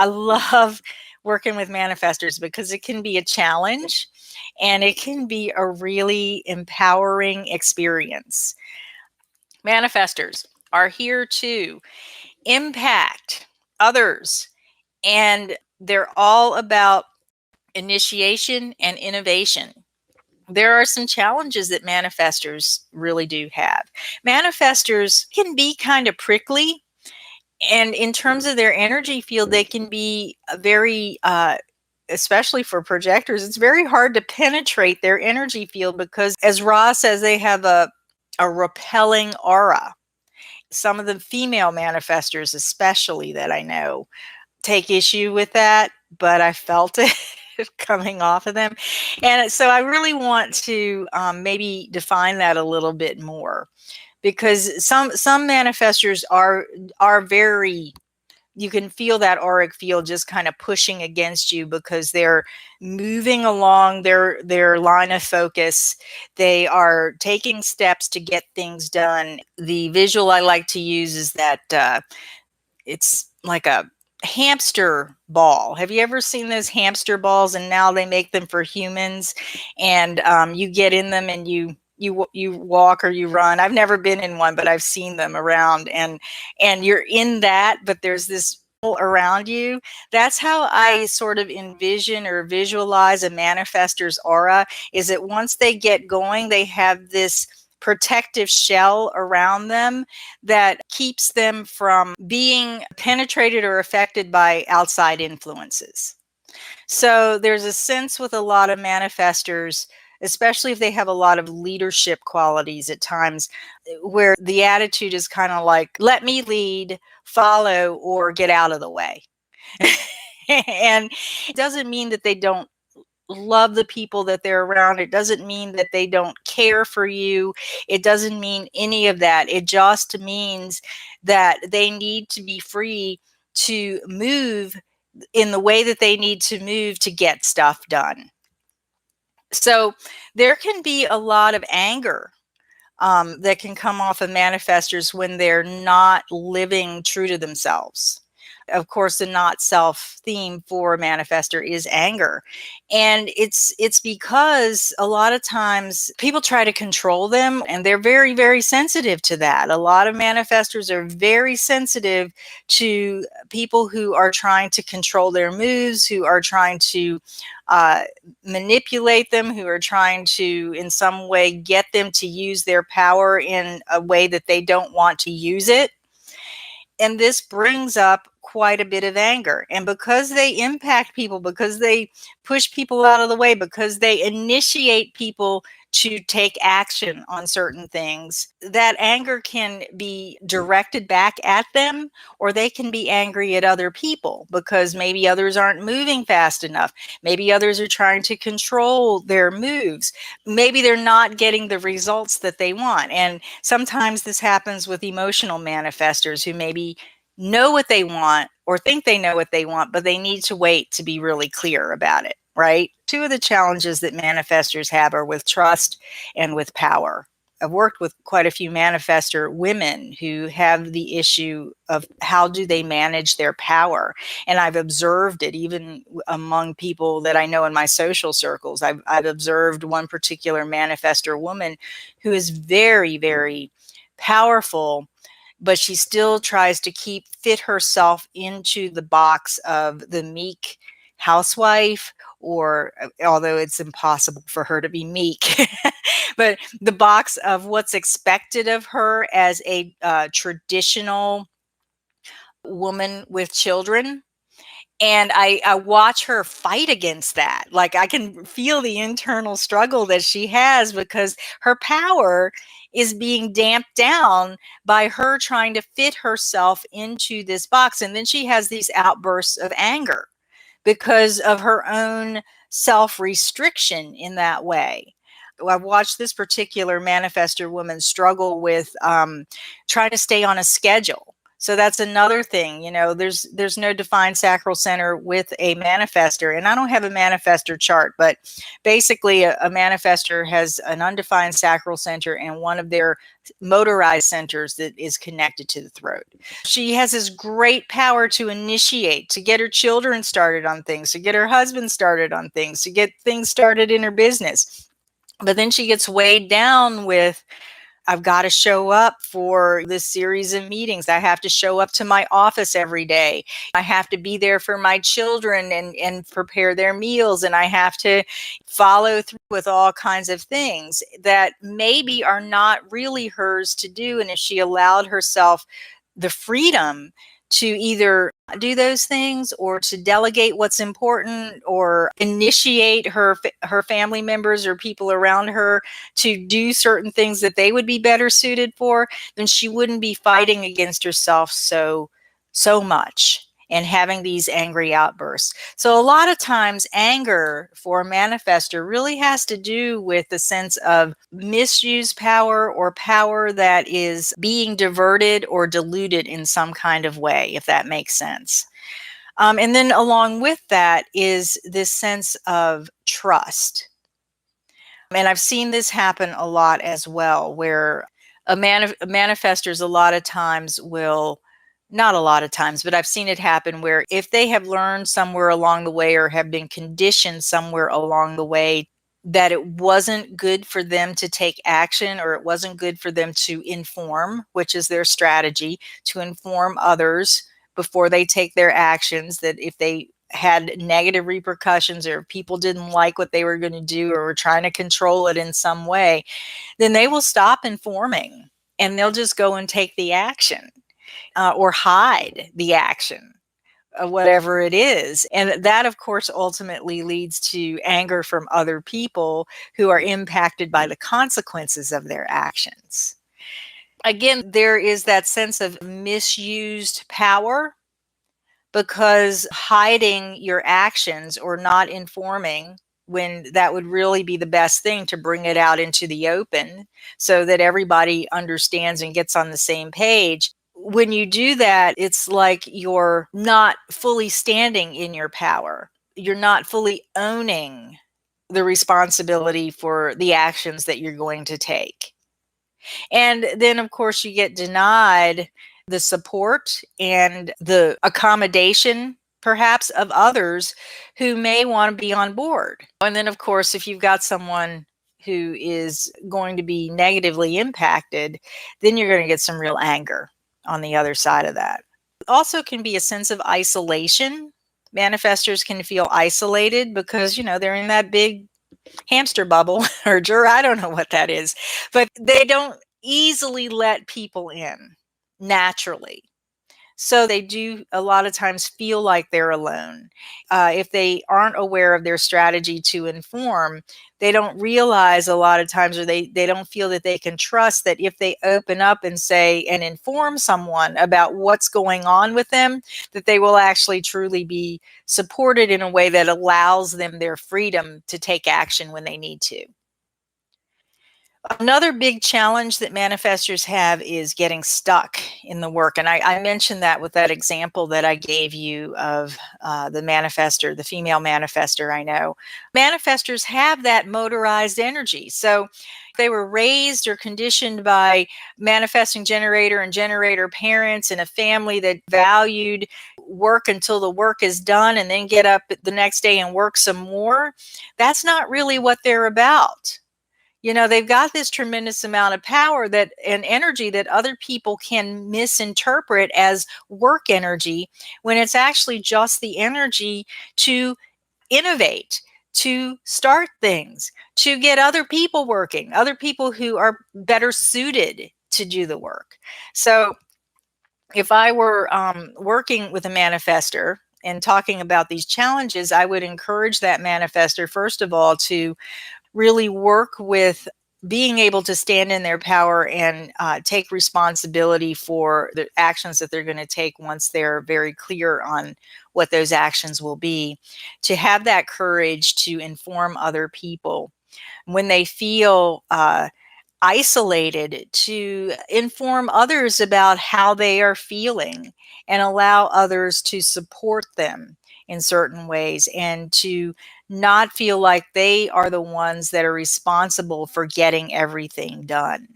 I love working with manifestors because it can be a challenge and it can be a really empowering experience. Manifestors are here to impact others, and they're all about initiation and innovation. There are some challenges that manifestors really do have. Manifestors can be kind of prickly, and in terms of their energy field, they can be very, especially for projectors, it's very hard to penetrate their energy field because, as Ra says, they have a repelling aura. Some of the female manifestors, especially that I know, take issue with that, but I felt it coming off of them. And so I really want to maybe define that a little bit more, because some manifestors are very, you can feel that auric field just kind of pushing against you because they're moving along their line of focus. They are taking steps to get things done. The visual I like to use is that it's like a hamster ball. Have you ever seen those hamster balls? And now they make them for humans, and you get in them and you walk or you run. I've never been in one, but I've seen them around, and you're in that, but there's this around you. That's how I sort of envision or visualize a manifestor's aura, is that once they get going, they have this protective shell around them that keeps them from being penetrated or affected by outside influences. So there's a sense with a lot of manifestors, especially if they have a lot of leadership qualities at times, where the attitude is kind of like, let me lead, follow, or get out of the way. And it doesn't mean that they don't love the people that they're around. It doesn't mean that they don't care for you. It doesn't mean any of that. It just means that they need to be free to move in the way that they need to move to get stuff done. So there can be a lot of anger that can come off of manifestors when they're not living true to themselves. Of course, the not self theme for a manifestor is anger. And it's because a lot of times people try to control them, and they're very, very sensitive to that. A lot of manifestors are very sensitive to people who are trying to control their moves, who are trying to manipulate them, who are trying to in some way get them to use their power in a way that they don't want to use it. And this brings up quite a bit of anger. And because they impact people, because they push people out of the way, because they initiate people to take action on certain things, that anger can be directed back at them, or they can be angry at other people because maybe others aren't moving fast enough. Maybe others are trying to control their moves. Maybe they're not getting the results that they want. And sometimes this happens with emotional manifestors who maybe know what they want or think they know what they want, but they need to wait to be really clear about it, right? Two of the challenges that manifestors have are with trust and with power. I've worked with quite a few manifestor women who have the issue of how do they manage their power. And I've observed it even among people that I know in my social circles. I've observed one particular manifestor woman who is very, very powerful, but she still tries to fit herself into the box of the meek housewife, or although it's impossible for her to be meek, but the box of what's expected of her as a traditional woman with children. And I watch her fight against that. Like, I can feel the internal struggle that she has because her power is being damped down by her trying to fit herself into this box. And then she has these outbursts of anger because of her own self-restriction in that way. I've watched this particular manifestor woman struggle with trying to stay on a schedule. So that's another thing, there's no defined sacral center with a manifestor. And I don't have a manifestor chart, but basically a manifestor has an undefined sacral center and one of their motorized centers that is connected to the throat. She has this great power to initiate, to get her children started on things, to get her husband started on things, to get things started in her business. But then she gets weighed down with, I've got to show up for this series of meetings. I have to show up to my office every day. I have to be there for my children and prepare their meals. And I have to follow through with all kinds of things that maybe are not really hers to do. And if she allowed herself the freedom to either do those things or to delegate what's important or initiate her family members or people around her to do certain things that they would be better suited for, then she wouldn't be fighting against herself so much and having these angry outbursts. So a lot of times anger for a manifestor really has to do with the sense of misused power or power that is being diverted or diluted in some kind of way, if that makes sense. And then along with that is this sense of trust. And I've seen this happen a lot as well, where manifestors a lot of times will, not a lot of times, but I've seen it happen where if they have learned somewhere along the way or have been conditioned somewhere along the way that it wasn't good for them to take action or it wasn't good for them to inform, which is their strategy, to inform others before they take their actions, that if they had negative repercussions or people didn't like what they were going to do or were trying to control it in some way, then they will stop informing and they'll just go and take the action or hide the action of whatever it is. And that, of course, ultimately leads to anger from other people who are impacted by the consequences of their actions. Again, there is that sense of misused power, because hiding your actions or not informing when that would really be the best thing, to bring it out into the open so that everybody understands and gets on the same page. When you do that, it's like you're not fully standing in your power. You're not fully owning the responsibility for the actions that you're going to take. And then, of course, you get denied the support and the accommodation, perhaps, of others who may want to be on board. And then, of course, if you've got someone who is going to be negatively impacted, then you're going to get some real anger on the other side of that. Also can be a sense of isolation. Manifestors can feel isolated because, they're in that big hamster bubble or I don't know what that is, but they don't easily let people in naturally. So they do a lot of times feel like they're alone. If they aren't aware of their strategy to inform, they don't realize a lot of times, or they don't feel that they can trust that if they open up and say and inform someone about what's going on with them, that they will actually truly be supported in a way that allows them their freedom to take action when they need to. Another big challenge that manifestors have is getting stuck in the work. And I mentioned that with that example that I gave you of the manifestor, the female manifestor I know. Manifestors have that motorized energy. So they were raised or conditioned by manifesting generator and generator parents in a family that valued work until the work is done and then get up the next day and work some more. That's not really what they're about. They've got this tremendous amount of power and energy that other people can misinterpret as work energy, when it's actually just the energy to innovate, to start things, to get other people working, other people who are better suited to do the work. So if I were working with a manifestor and talking about these challenges, I would encourage that manifestor, first of all, to really work with being able to stand in their power and take responsibility for the actions that they're going to take once they're very clear on what those actions will be, to have that courage to inform other people when they feel isolated to inform others about how they are feeling and allow others to support them in certain ways and to not feel like they are the ones that are responsible for getting everything done.